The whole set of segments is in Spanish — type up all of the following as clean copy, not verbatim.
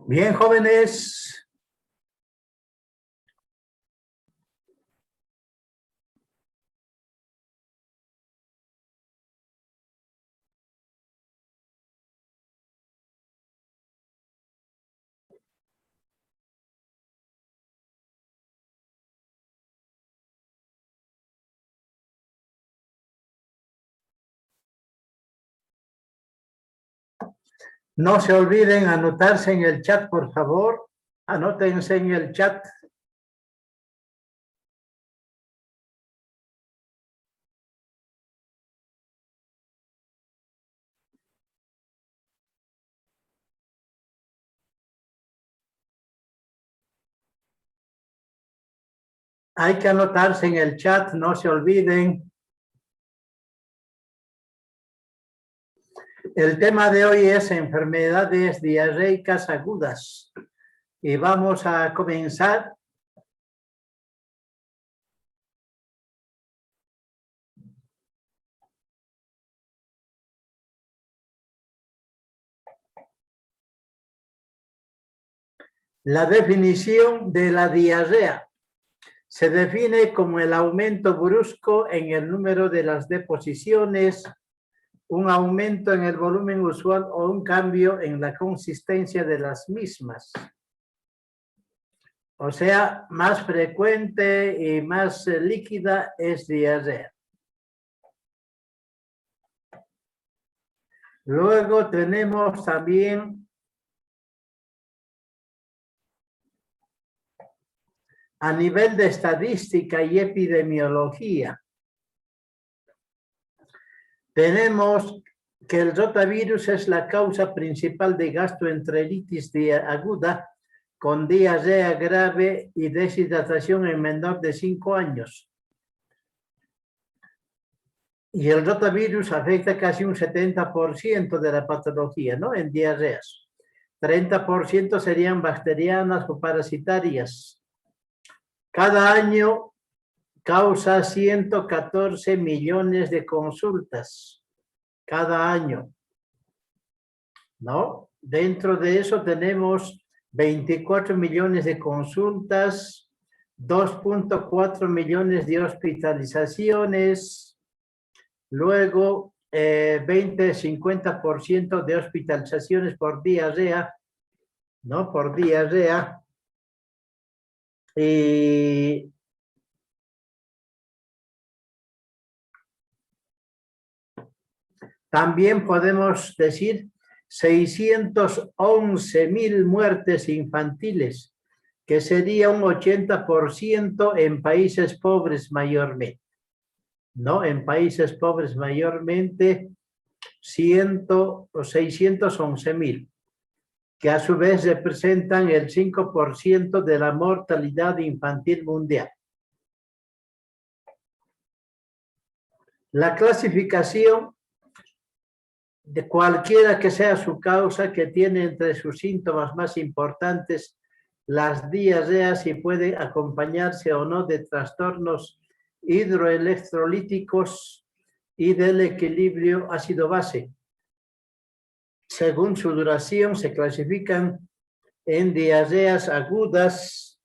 Bien, jóvenes. No se olviden anotarse en el chat, por favor. Anótense en el chat. Hay que anotarse en el chat, no se olviden. El tema de hoy es enfermedades diarreicas agudas. Y vamos a comenzar. La definición de la diarrea. Se define como el aumento brusco en el número de las deposiciones, un aumento en el volumen usual o un cambio en la consistencia de las mismas. O sea, más frecuente y más líquida es diarrea. Luego tenemos también a nivel de estadística y epidemiología. Tenemos que el rotavirus es la causa principal de gastroenteritis aguda con diarrea grave y deshidratación en menor de 5 años. Y el rotavirus afecta casi un 70% de la patología, ¿no? En diarreas. 30% serían bacterianas o parasitarias. Cada año causa 114 millones de consultas. Cada año, ¿no? Dentro de eso tenemos 24 millones de consultas, 2.4 millones de hospitalizaciones, luego 20-50% de hospitalizaciones por diarrea, ¿no? Por diarrea. Y también podemos decir 611.000 muertes infantiles, que sería un 80% en países pobres mayormente, ¿no? En países pobres mayormente 611.000, que a su vez representan el 5% de la mortalidad infantil mundial. La clasificación de cualquiera que sea su causa, que tiene entre sus síntomas más importantes las diarreas y puede acompañarse o no de trastornos hidroelectrolíticos y del equilibrio ácido-base. Según su duración se clasifican en diarreas agudas,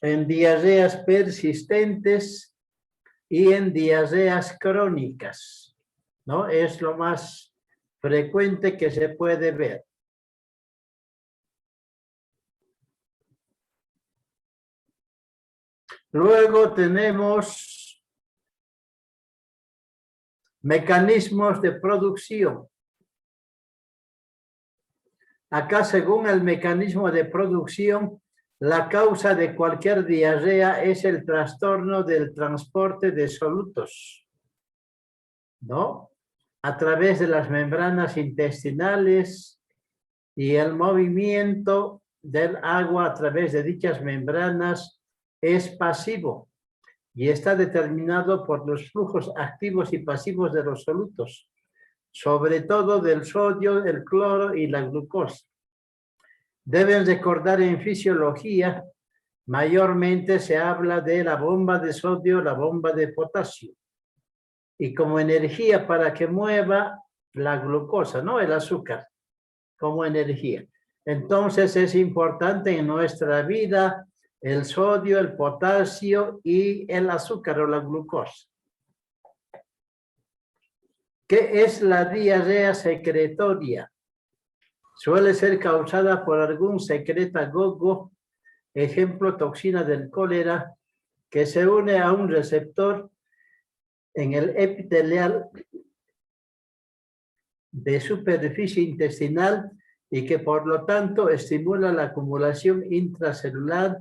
en diarreas persistentes y en diarreas crónicas, ¿no? Es lo más frecuente que se puede ver. Luego tenemos mecanismos de producción. Acá, según el mecanismo de producción, la causa de cualquier diarrea es el trastorno del transporte de solutos, ¿no? A través de las membranas intestinales y el movimiento del agua a través de dichas membranas es pasivo y está determinado por los flujos activos y pasivos de los solutos, sobre todo del sodio, el cloro y la glucosa. Deben recordar en fisiología, mayormente se habla de la bomba de sodio, la bomba de potasio, y como energía para que mueva la glucosa, ¿no? El azúcar, como energía. Entonces es importante en nuestra vida el sodio, el potasio y el azúcar o la glucosa. ¿Qué es la diarrea secretoria? Suele ser causada por algún secretagogo, ejemplo, toxina del cólera, que se une a un receptor en el epitelial de superficie intestinal y que por lo tanto estimula la acumulación intracelular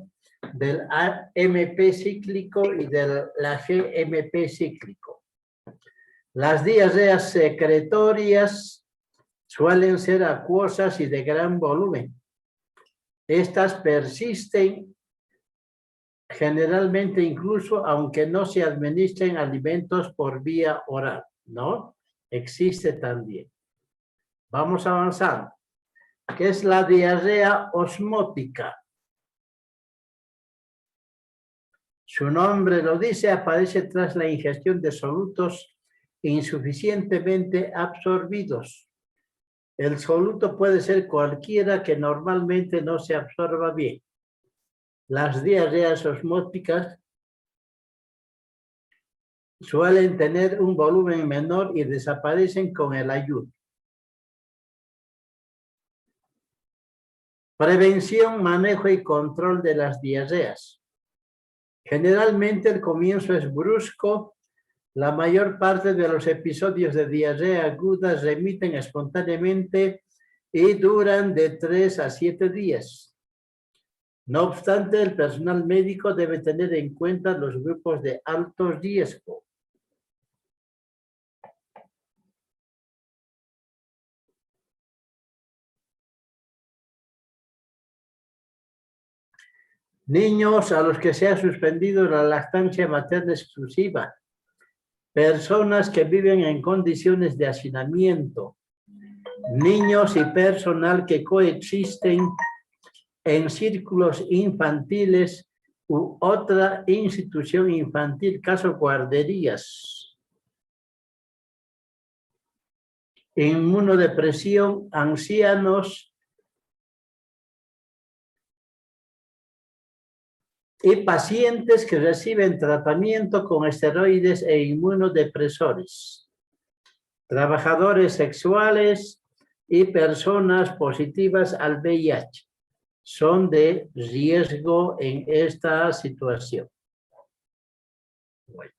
del AMP cíclico y de la GMP cíclico. Las diarreas secretorias suelen ser acuosas y de gran volumen. Estas persisten generalmente incluso aunque no se administren alimentos por vía oral, ¿no? Existe también. Vamos avanzando. ¿Qué es la diarrea osmótica? Su nombre lo dice, aparece tras la ingestión de solutos insuficientemente absorbidos. El soluto puede ser cualquiera que normalmente no se absorba bien. Las diarreas osmóticas suelen tener un volumen menor y desaparecen con el ayuno. Prevención, manejo y control de las diarreas. Generalmente el comienzo es brusco. La mayor parte de los episodios de diarrea aguda remiten espontáneamente y duran de 3 a 7 días. No obstante, el personal médico debe tener en cuenta los grupos de alto riesgo. Niños a los que se ha suspendido la lactancia materna exclusiva. Personas que viven en condiciones de hacinamiento. Niños y personal que coexisten en círculos infantiles u otra institución infantil, caso guarderías. Inmunodepresión, ancianos y pacientes que reciben tratamiento con esteroides e inmunodepresores. Trabajadores sexuales y personas positivas al VIH son de riesgo en esta situación. Bueno.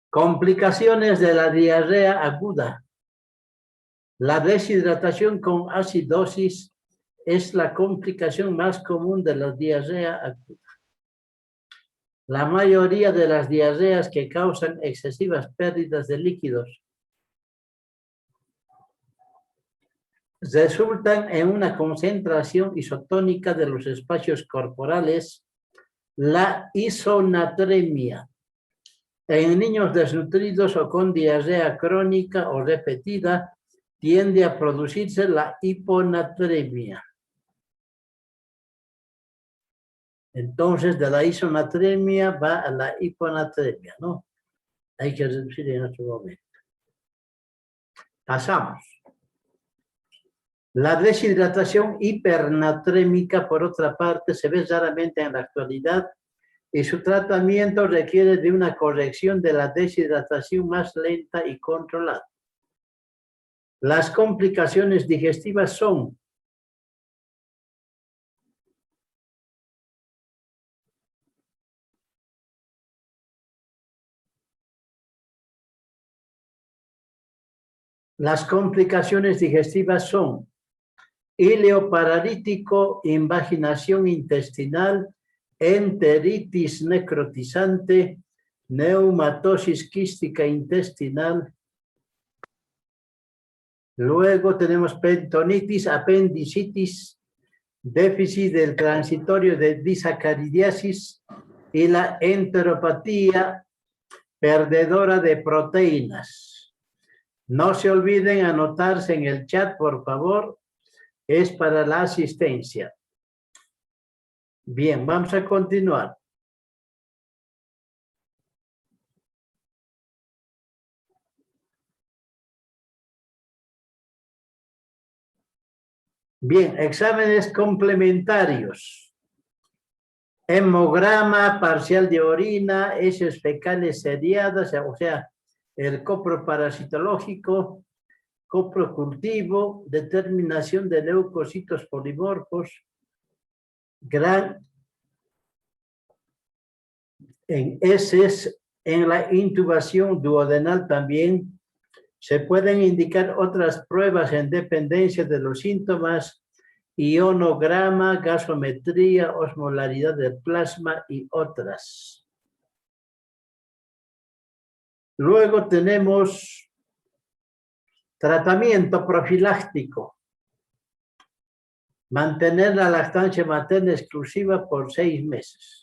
Complicaciones de la diarrea aguda. La deshidratación con acidosis es la complicación más común de la diarrea aguda. La mayoría de las diarreas que causan excesivas pérdidas de líquidos resultan en una concentración isotónica de los espacios corporales, la isonatremia. En niños desnutridos o con diarrea crónica o repetida, tiende a producirse la hiponatremia. Entonces, de la isonatremia va a la hiponatremia, ¿no? Hay que reducir en otro momento. Pasamos. La deshidratación hipernatrémica, por otra parte, se ve raramente en la actualidad y su tratamiento requiere de una corrección de la deshidratación más lenta y controlada. Las complicaciones digestivas son híleo paralítico, invaginación intestinal, enteritis necrotizante, neumatosis quística intestinal. Luego tenemos peritonitis, apendicitis, déficit del transitorio de disacaridiasis y la enteropatía perdedora de proteínas. No se olviden anotarse en el chat, por favor. Es para la asistencia. Bien, vamos a continuar. Bien, exámenes complementarios. Hemograma, parcial de orina, heces fecales seriadas, o sea, el coproparasitológico, coprocultivo, determinación de leucocitos polimorfos, en heces, en la intubación duodenal también. Se pueden indicar otras pruebas en dependencia de los síntomas, ionograma, gasometría, osmolaridad del plasma y otras. Luego tenemos tratamiento profiláctico. Mantener la lactancia materna exclusiva por 6 meses.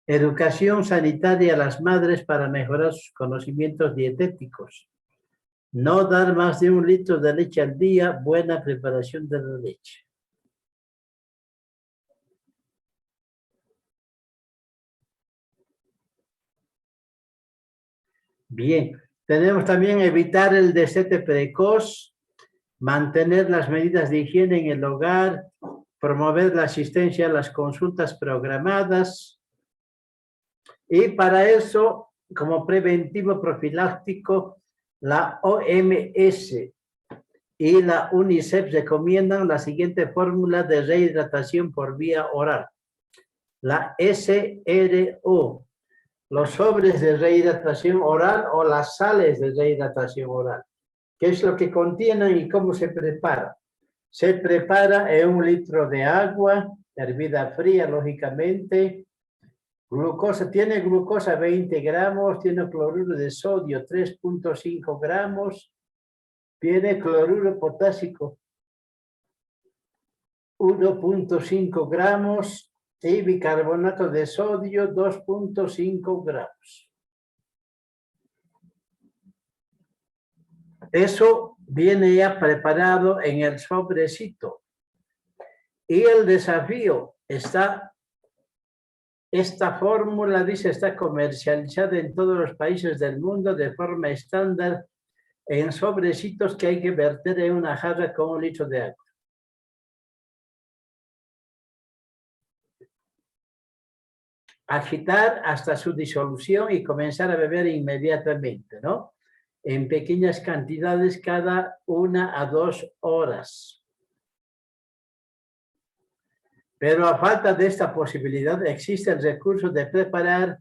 Educación sanitaria a las madres para mejorar sus conocimientos dietéticos. No dar más de 1 litro de leche al día. Buena preparación de la leche. Bien, tenemos también evitar el destete precoz, mantener las medidas de higiene en el hogar, promover la asistencia a las consultas programadas. Y para eso, como preventivo profiláctico, la OMS y la UNICEF recomiendan la siguiente fórmula de rehidratación por vía oral. La SRO, los sobres de rehidratación oral o las sales de rehidratación oral. ¿Qué es lo que contienen y cómo se prepara? Se prepara en 1 litro de agua, hervida fría, lógicamente. Glucosa, tiene glucosa 20 gramos, tiene cloruro de sodio 3.5 gramos, tiene cloruro potásico 1.5 gramos y bicarbonato de sodio 2.5 gramos. Eso viene ya preparado en el sobrecito. Y el desafío está... Esta fórmula, dice, está comercializada en todos los países del mundo de forma estándar en sobrecitos que hay que verter en una jarra con 1 litro de agua. Agitar hasta su disolución y comenzar a beber inmediatamente, ¿no? En pequeñas cantidades cada 1 a 2 horas. Pero a falta de esta posibilidad, existe el recurso de preparar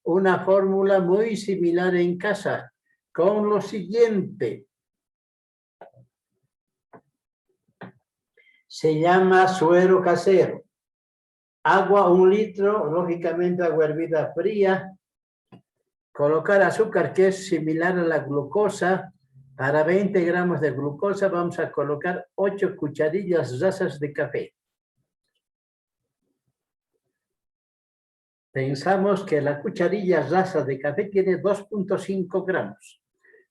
una fórmula muy similar en casa, con lo siguiente. Se llama suero casero. Agua 1 litro, lógicamente agua hervida fría. Colocar azúcar que es similar a la glucosa. Para 20 gramos de glucosa vamos a colocar 8 cucharillas rasas de café. Pensamos que la cucharilla rasa de café tiene 2.5 gramos.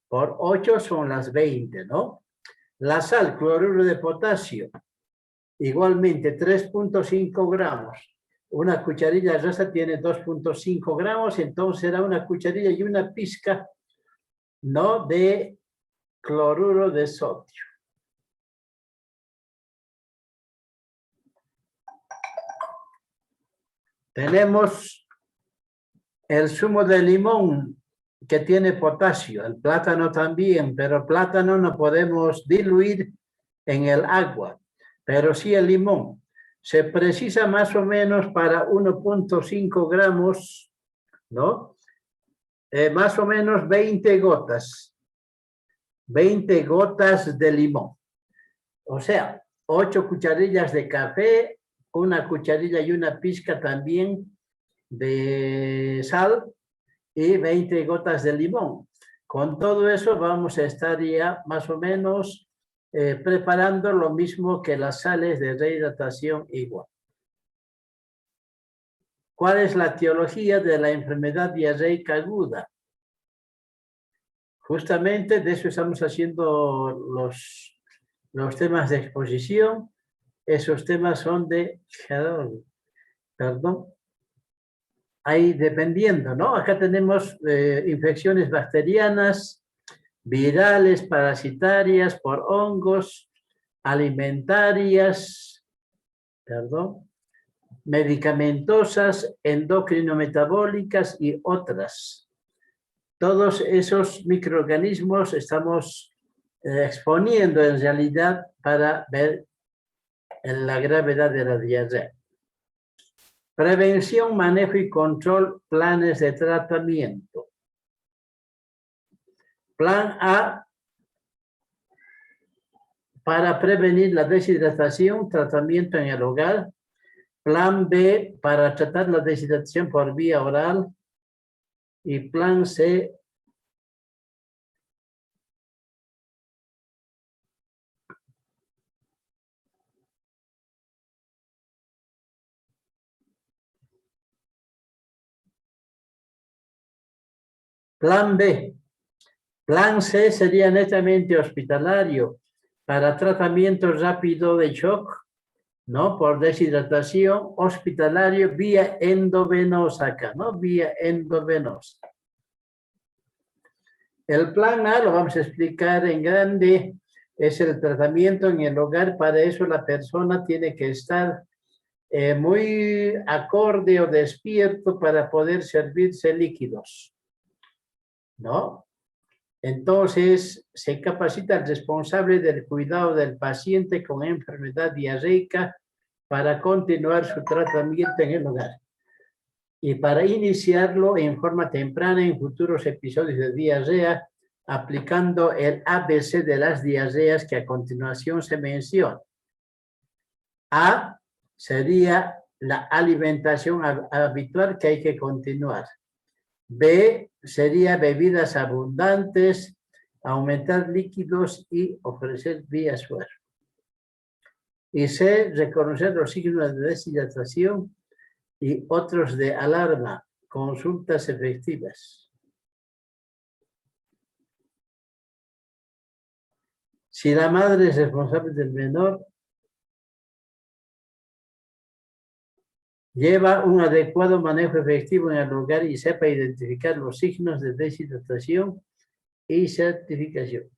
Por 8 son las 20, ¿no? La sal, cloruro de potasio, igualmente 3.5 gramos. Una cucharilla rasa tiene 2.5 gramos, entonces será una cucharilla y una pizca, ¿no?, de cloruro de sodio. Tenemos el zumo de limón que tiene potasio, el plátano también, pero el plátano no podemos diluir en el agua, pero sí el limón. Se precisa más o menos para 1.5 gramos, ¿no? Más o menos 20 gotas. 20 gotas de limón. O sea, 8 cucharillas de café, 1 cucharilla y una pizca también de sal y 20 gotas de limón. Con todo eso vamos a estar ya más o menos preparando lo mismo que las sales de rehidratación igual. ¿Cuál es la etiología de la enfermedad diarreica aguda? Justamente de eso estamos haciendo los temas de exposición. Esos temas son de... Perdón. ahí dependiendo, ¿no? Acá tenemos infecciones bacterianas, virales, parasitarias, por hongos, alimentarias, perdón, medicamentosas, endocrinometabólicas y otras. Todos esos microorganismos estamos exponiendo en realidad para ver la gravedad de la diarrea. Prevención, manejo y control, planes de tratamiento. Plan A, para prevenir la deshidratación, tratamiento en el hogar. Plan B, para tratar la deshidratación por vía oral. Y plan C, plan B. Plan C sería netamente hospitalario para tratamiento rápido de shock, ¿no? Por deshidratación, hospitalario vía endovenosa acá, ¿no? Vía endovenosa. El plan A lo vamos a explicar en grande, es el tratamiento en el hogar. Para eso la persona tiene que estar muy acorde o despierto para poder servirse líquidos, ¿no? Entonces, se capacita al responsable del cuidado del paciente con enfermedad diarreica para continuar su tratamiento en el hogar y para iniciarlo en forma temprana en futuros episodios de diarrea, aplicando el ABC de las diarreas que a continuación se menciona. A sería la alimentación habitual que hay que continuar. B sería bebidas abundantes, aumentar líquidos y ofrecer vía suero. Y C, reconocer los signos de deshidratación y otros de alarma, consultas efectivas. Si la madre es responsable del menor, lleva un adecuado manejo efectivo en el hogar y sepa identificar los signos de deshidratación y certificación.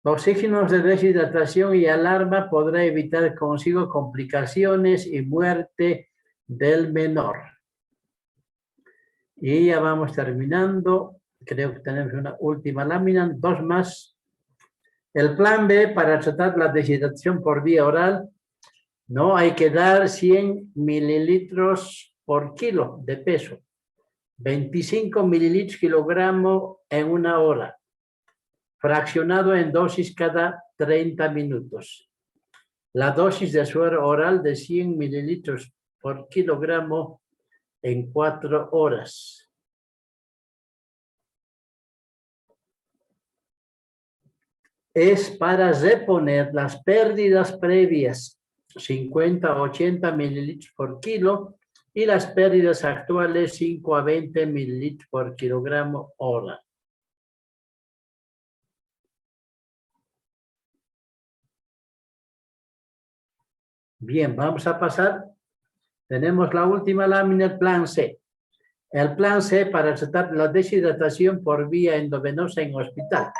Los signos de deshidratación y alarma podrá evitar consigo complicaciones y muerte del menor. Y ya vamos terminando. Creo que tenemos una última lámina, dos más. El plan B para tratar la deshidratación por vía oral, no hay que dar 100 mililitros por kilo de peso. 25 mililitros kilogramo en una hora. Fraccionado en dosis cada 30 minutos. La dosis de suero oral de 100 mililitros por kilogramo en 4 horas. Es para reponer las pérdidas previas, 50 a 80 mililitros por kilo, y las pérdidas actuales, 5 a 20 mililitros por kilogramo hora. Bien, vamos a pasar. Tenemos la última lámina, el plan C. El plan C para tratar la deshidratación por vía endovenosa en hospital.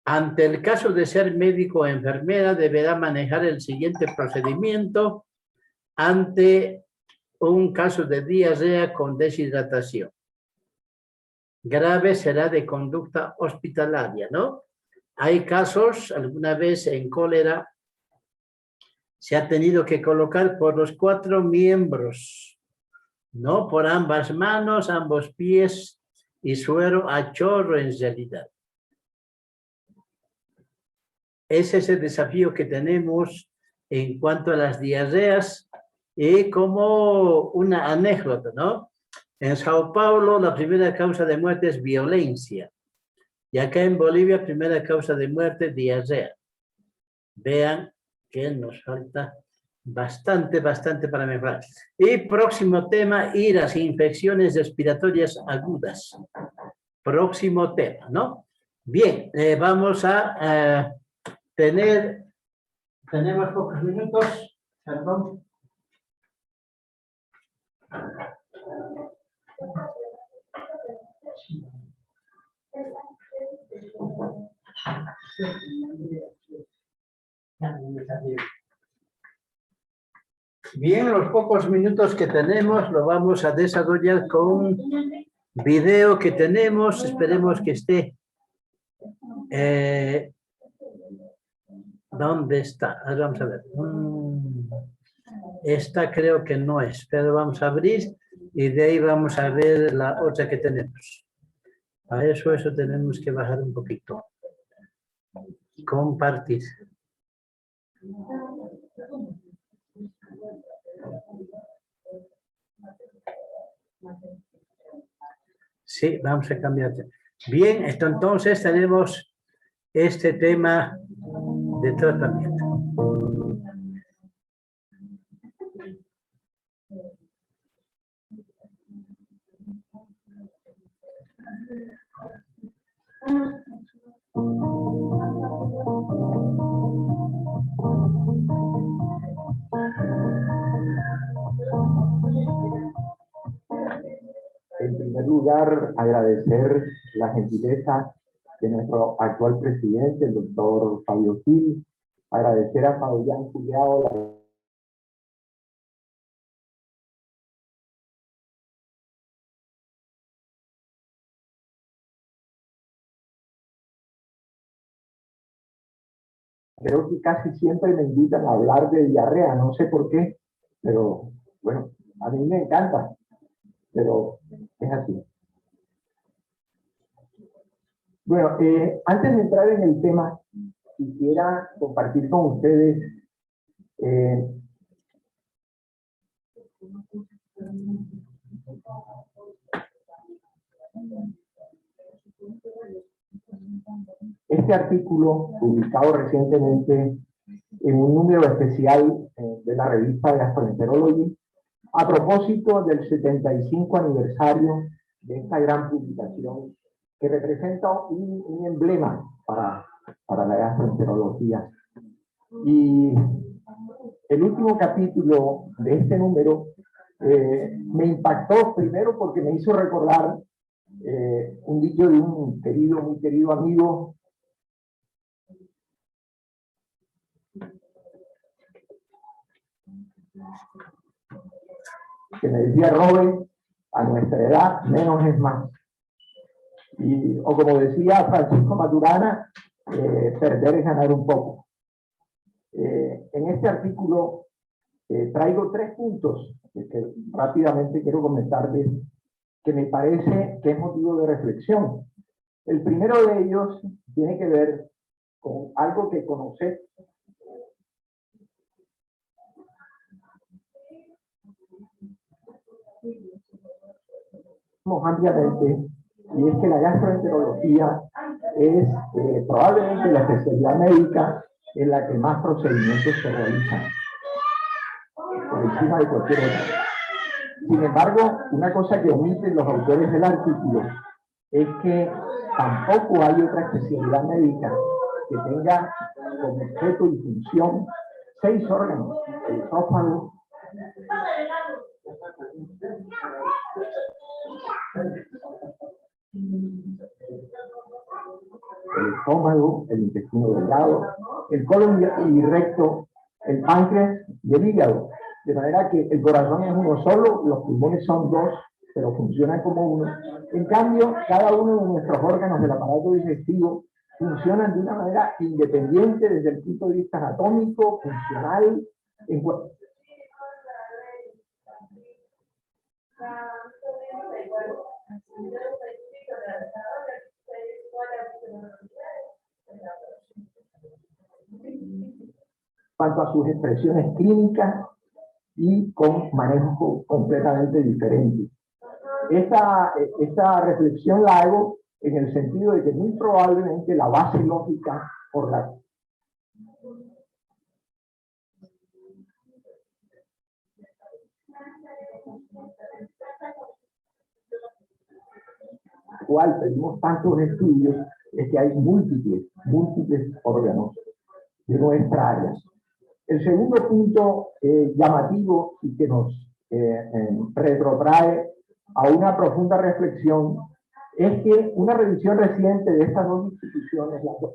Ante el caso de ser médico o enfermera, deberá manejar el siguiente procedimiento ante un caso de diarrea con deshidratación. Grave será de conducta hospitalaria, ¿no? Hay casos, alguna vez en cólera, se ha tenido que colocar por los 4 miembros, ¿no? Por ambas manos, ambos pies y suero a chorro en realidad. Ese es el desafío que tenemos en cuanto a las diarreas y como una anécdota, ¿no? En Sao Paulo la primera causa de muerte es violencia y acá en Bolivia primera causa de muerte diarrea. Vean que nos falta bastante para mejorar. Y próximo tema, IRAS, infecciones respiratorias agudas. Próximo tema, ¿no? Bien, vamos a tenemos pocos minutos, perdón. Bien, los pocos minutos que tenemos lo vamos a desarrollar con un video que tenemos. Esperemos que esté. ¿Dónde está? Ahora vamos a ver. Esta creo que no es, pero vamos a abrir y de ahí vamos a ver la otra que tenemos. Para eso tenemos que bajar un poquito. Compartir. Sí, vamos a cambiar. Bien, entonces tenemos este tema de tratamiento. En primer lugar, agradecer la gentileza de nuestro actual presidente, el doctor Fabio Gil, agradecer a Fabián Juliao la creo que casi siempre me invitan a hablar de diarrea, no sé por qué, pero bueno, a mí me encanta, pero es así. Bueno, antes de entrar en el tema, quisiera compartir con ustedes este artículo publicado recientemente en un número especial de la revista Gastroenterology a propósito del 75 aniversario de esta gran publicación que representa un emblema para la gastroenterología. Y el último capítulo de este número me impactó primero porque me hizo recordar un dicho de un muy querido amigo que me decía: Robert, a nuestra edad menos es más. O como decía Francisco Maturana, perder es ganar un poco. En este artículo traigo 3 puntos que rápidamente quiero comentarles, que me parece que es motivo de reflexión. El primero de ellos tiene que ver con algo que conocemos ampliamente, y es que la gastroenterología es probablemente la especialidad médica en la que más procedimientos se realizan, por encima de cualquier otra. Sin embargo, una cosa que omiten los autores del artículo es que tampoco hay otra especialidad médica que tenga como objeto y función 6 órganos: el esófago, el estómago, el intestino delgado, el colon y recto, el páncreas y el hígado. De manera que el corazón es uno solo, los pulmones son 2, pero funcionan como uno. En cambio, cada uno de nuestros órganos del aparato digestivo funcionan de una manera independiente desde el punto de vista anatómico, funcional. Cuanto a sus expresiones clínicas y con manejos completamente diferentes. Esta reflexión la hago en el sentido de que muy probablemente la base lógica por la cual pedimos tantos estudios es que hay múltiples órganos de nuestra área. El segundo punto llamativo y que nos retrotrae a una profunda reflexión es que una revisión reciente de estas dos instituciones, las dos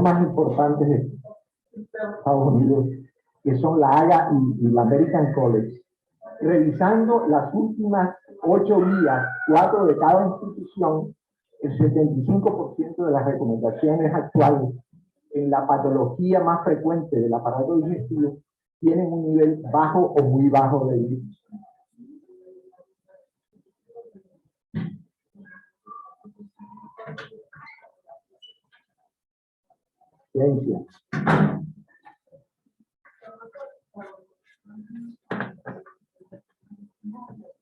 más importantes de Estados Unidos, que son la AGA y la American College, revisando las últimas 8 guías, 4 de cada institución, el 75% de las recomendaciones actuales en la patología más frecuente del aparato digestivo tienen un nivel bajo o muy bajo de virus. Ciencia.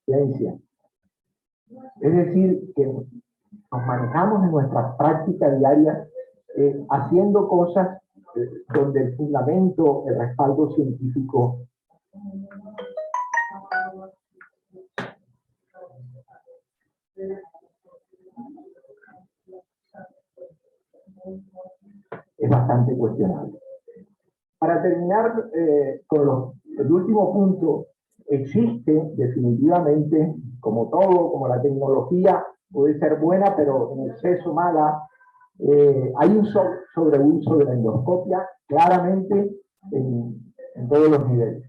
Ciencia. Es decir, que nos manejamos en nuestra práctica diaria haciendo cosas donde el fundamento, el respaldo científico es bastante cuestionable. Para terminar con el último punto, existe definitivamente, como todo, como la tecnología puede ser buena, pero en exceso mala, hay un sobreuso de la endoscopia claramente en todos los niveles.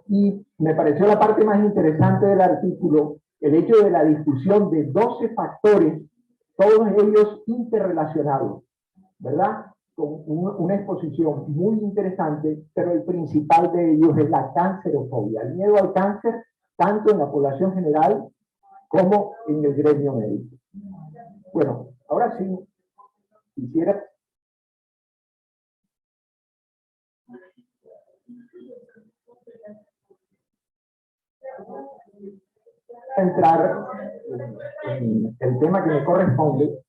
Y me pareció la parte más interesante del artículo, el hecho de la discusión de 12 factores, todos ellos interrelacionados, ¿verdad? Con una exposición muy interesante, pero el principal de ellos es la cancerofobia, el miedo al cáncer, tanto en la población general como en el gremio médico. Bueno, ahora sí, quisiera entrar en el tema que me corresponde,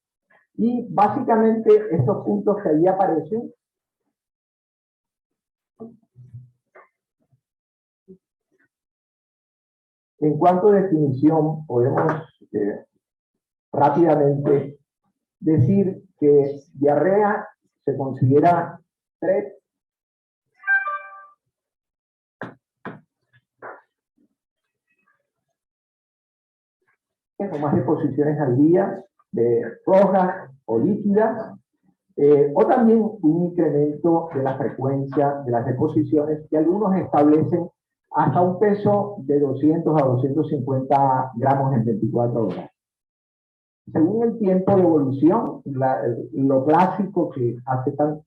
y básicamente estos puntos que ahí aparecen en cuanto a definición podemos rápidamente decir que diarrea se considera 3 o más deposiciones al día, de rojas o líquidas, o también un incremento de la frecuencia de las deposiciones, que algunos establecen hasta un peso de 200 a 250 gramos en 24 horas. Según el tiempo de evolución, lo clásico que hace tantos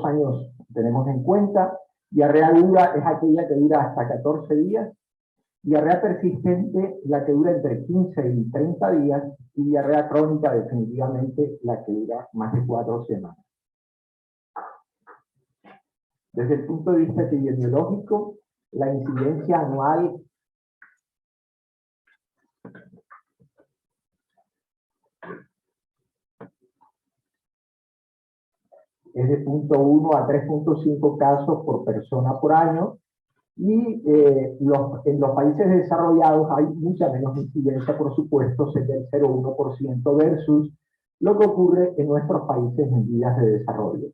años tenemos en cuenta, diarrea aguda es aquella que dura hasta 14 días, diarrea persistente la que dura entre 15 y 30 días, y diarrea crónica definitivamente la que dura más de 4 semanas. Desde el punto de vista epidemiológico, la incidencia anual es de 0.1 a 3.5 casos por persona por año, y en los países desarrollados hay mucha menos incidencia, por supuesto, es del 0.1% versus lo que ocurre en nuestros países en vías de desarrollo.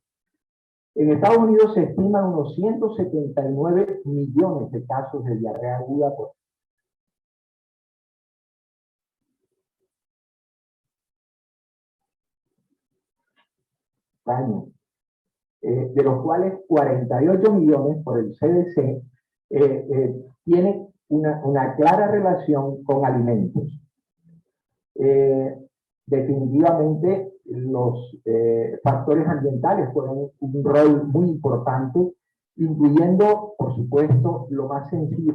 En Estados Unidos se estiman unos 179 millones de casos de diarrea aguda por año, de los cuales 48 millones por el CDC tienen una clara relación con alimentos. Definitivamente los factores ambientales juegan un rol muy importante, incluyendo, por supuesto, lo más sencillo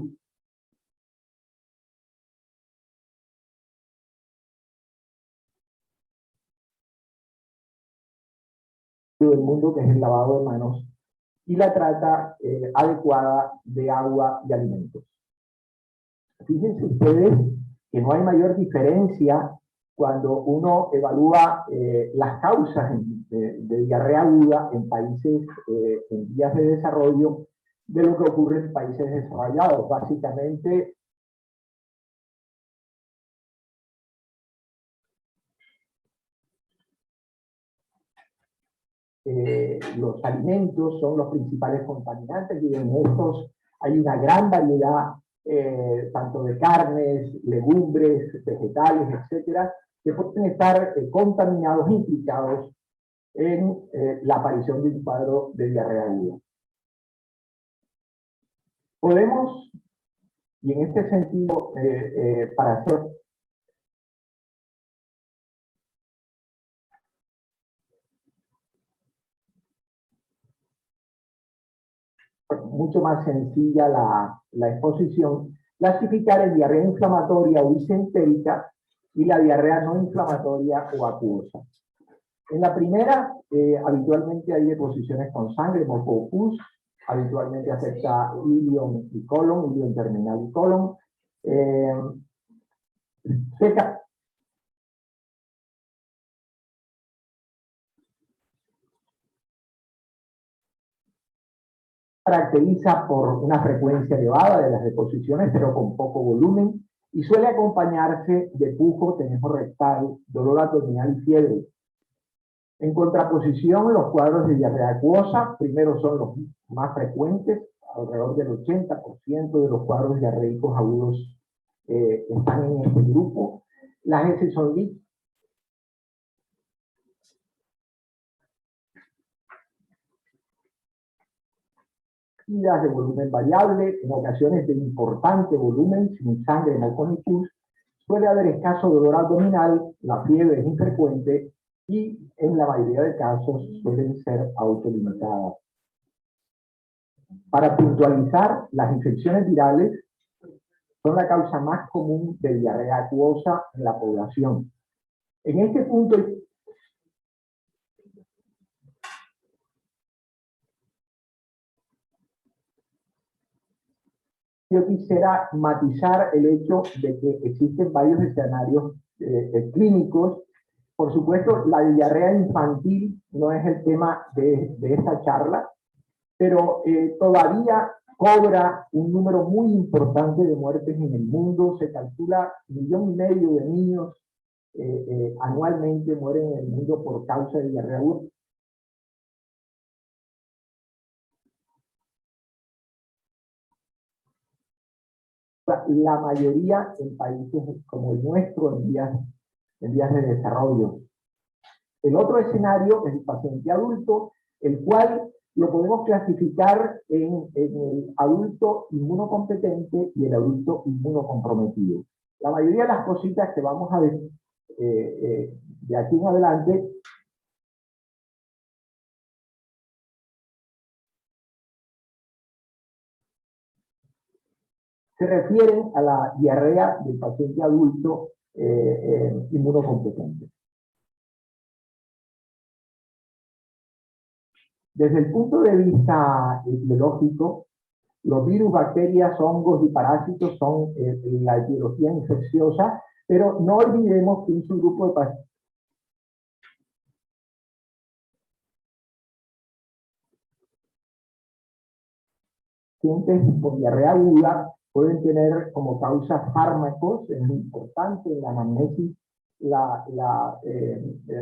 del mundo, que es el lavado de manos, y la trata adecuada de agua y alimentos. Fíjense ustedes que no hay mayor diferencia cuando uno evalúa las causas de diarrea aguda en países en vías de desarrollo de lo que ocurre en países desarrollados. Básicamente, los alimentos son los principales contaminantes y en estos hay una gran variedad tanto de carnes, legumbres, vegetales, etcétera, que pueden estar contaminados, implicados en la aparición de un cuadro de diarrea aguda. Podemos, y en este sentido, para hacer mucho más sencilla la exposición, clasificar en diarrea inflamatoria o disentérica y la diarrea no inflamatoria o acuosa. En la primera, habitualmente hay deposiciones con sangre, moco o pus, habitualmente afecta ilion y colon, ilion terminal y colon. Se caracteriza por una frecuencia elevada de las deposiciones, pero con poco volumen, y suele acompañarse de pujo, tenejo rectal, dolor abdominal y fiebre. En contraposición, los cuadros de diarrea acuosa, primero son los más frecuentes, alrededor del 80% de los cuadros diarreicos agudos están en este grupo. Las heces son líquidas, de volumen variable, en ocasiones de importante volumen, sin sangre, moco ni pus. Suele haber escaso dolor abdominal, la fiebre es infrecuente y en la mayoría de casos suelen ser autolimitadas. Para puntualizar, las infecciones virales son la causa más común de diarrea acuosa en la población. En este punto, yo quisiera matizar el hecho de que existen varios escenarios clínicos. Por supuesto, la diarrea infantil no es el tema de esta charla, pero todavía cobra un número muy importante de muertes en el mundo. Se calcula 1,5 millones de niños anualmente mueren en el mundo por causa de diarrea aguda. La mayoría en países como el nuestro, en vías de desarrollo. El otro escenario es el paciente adulto, el cual lo podemos clasificar en el adulto inmunocompetente y el adulto inmunocomprometido. La mayoría de las cositas que vamos a ver de aquí en adelante se refieren a la diarrea del paciente adulto inmunocompetente. Desde el punto de vista biológico, los virus, bacterias, hongos y parásitos son la etiología infecciosa, pero no olvidemos que es un grupo de pacientes con diarrea aguda pueden tener como causa fármacos. Es importante en la anamnesis el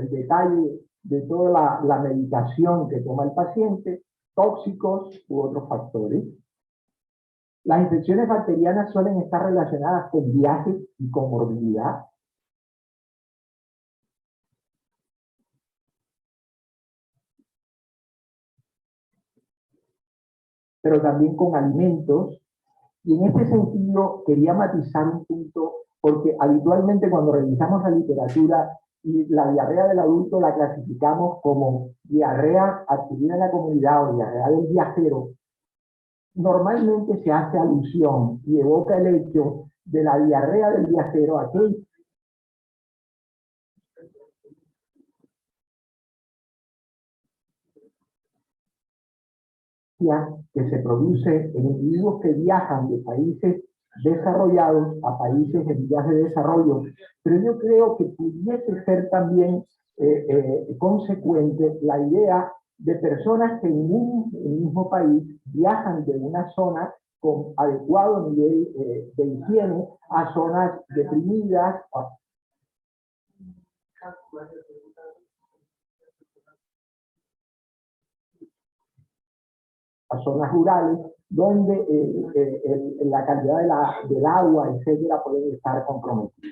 detalle de toda la medicación que toma el paciente, tóxicos u otros factores. Las infecciones bacterianas suelen estar relacionadas con viajes y comorbilidad. Pero también con alimentos. Y en este sentido quería matizar un punto, porque habitualmente cuando revisamos la literatura y la diarrea del adulto la clasificamos como diarrea adquirida en la comunidad o diarrea del viajero, normalmente se hace alusión y evoca el hecho de la diarrea del viajero, aquel que se produce en individuos que viajan de países desarrollados a países en vías de desarrollo, pero yo creo que pudiese ser también consecuente la idea de personas que en un mismo país viajan de una zona con adecuado nivel de higiene a zonas deprimidas, a zonas rurales, donde la calidad del agua, etcétera, puede estar comprometida.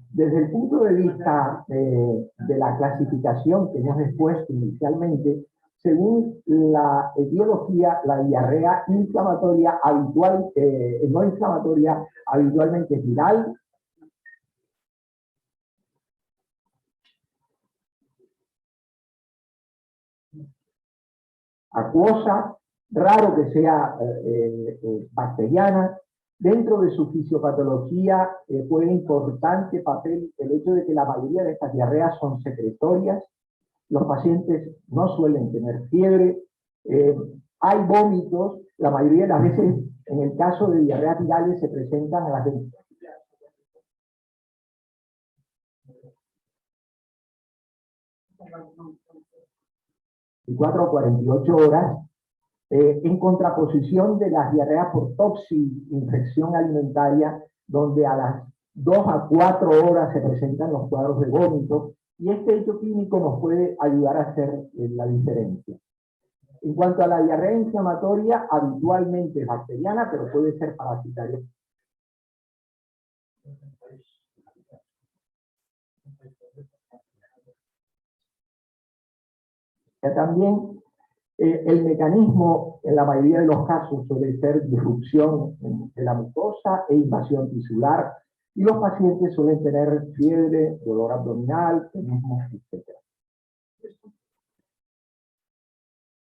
Desde el punto de vista de la clasificación que hemos expuesto inicialmente, según la etiología, la diarrea inflamatoria habitual, no inflamatoria, habitualmente es viral, acuosa, raro que sea bacteriana. Dentro de su fisiopatología juega importante papel el hecho de que la mayoría de estas diarreas son secretorias. Los pacientes no suelen tener fiebre, hay vómitos, la mayoría de las veces en el caso de diarreas virales se presentan a las 24 o 48 horas, en contraposición de las diarreas por infección alimentaria, donde a las 2 a 4 horas se presentan los cuadros de vómito, y este hecho clínico nos puede ayudar a hacer la diferencia. En cuanto a la diarrea inflamatoria, habitualmente es bacteriana, pero puede ser parasitaria. También el mecanismo, en la mayoría de los casos, suele ser disrupción de la mucosa e invasión tisular, y los pacientes suelen tener fiebre, dolor abdominal, tenismo, etc.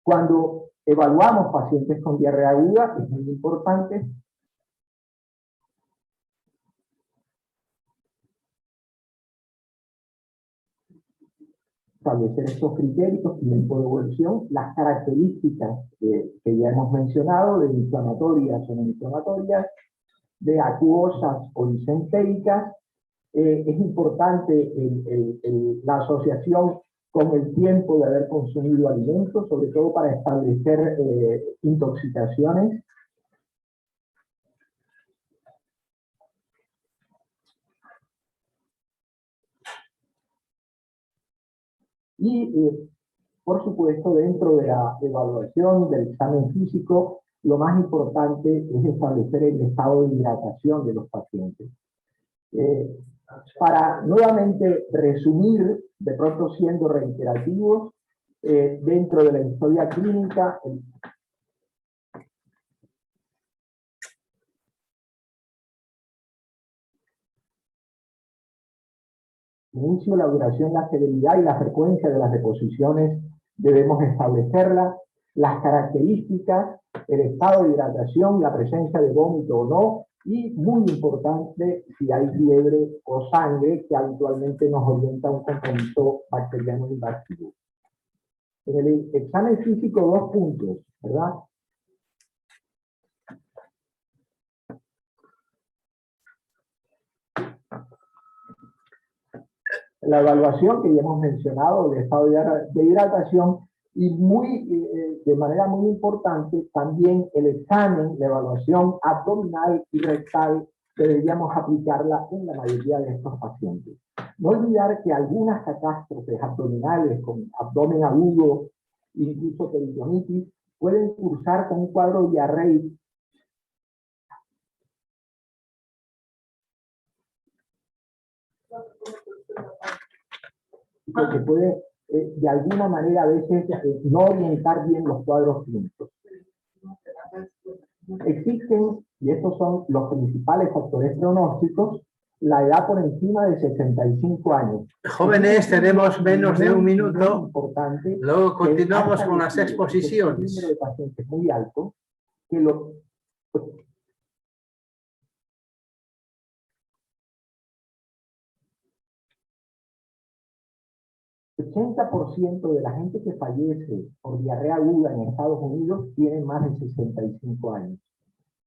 Cuando evaluamos pacientes con diarrea aguda, es muy importante establecer estos criterios, tiempo de evolución, las características que ya hemos mencionado, de inflamatorias o no inflamatorias, de acuosas o disenteicas. Es importante la asociación con el tiempo de haber consumido alimentos, sobre todo para establecer intoxicaciones. Y, por supuesto, dentro de la evaluación del examen físico, lo más importante es establecer el estado de hidratación de los pacientes. Para nuevamente resumir, de pronto siendo reiterativos, dentro de la historia clínica, inicio, la duración, la severidad y la frecuencia de las deposiciones debemos establecerlas, las características, el estado de hidratación, la presencia de vómito o no, y muy importante si hay fiebre o sangre, que habitualmente nos orienta a un compromiso bacteriano invasivo. En el examen físico, 2 puntos, ¿verdad? La evaluación que ya hemos mencionado del estado de hidratación y de manera muy importante también el examen, la evaluación abdominal y rectal deberíamos aplicarla en la mayoría de estos pacientes. No olvidar que algunas catástrofes abdominales con abdomen agudo, incluso peritonitis, pueden cursar con un cuadro diarreico que puede de alguna manera a veces no orientar bien los cuadros clínicos. Existen, y estos son los principales factores pronósticos, la edad por encima de 65 años. Jóvenes, tenemos menos de un minuto. Importante. Luego continuamos con las exposiciones. Un número de pacientes muy alto, que lo 80% de la gente que fallece por diarrea aguda en Estados Unidos tiene más de 65 años.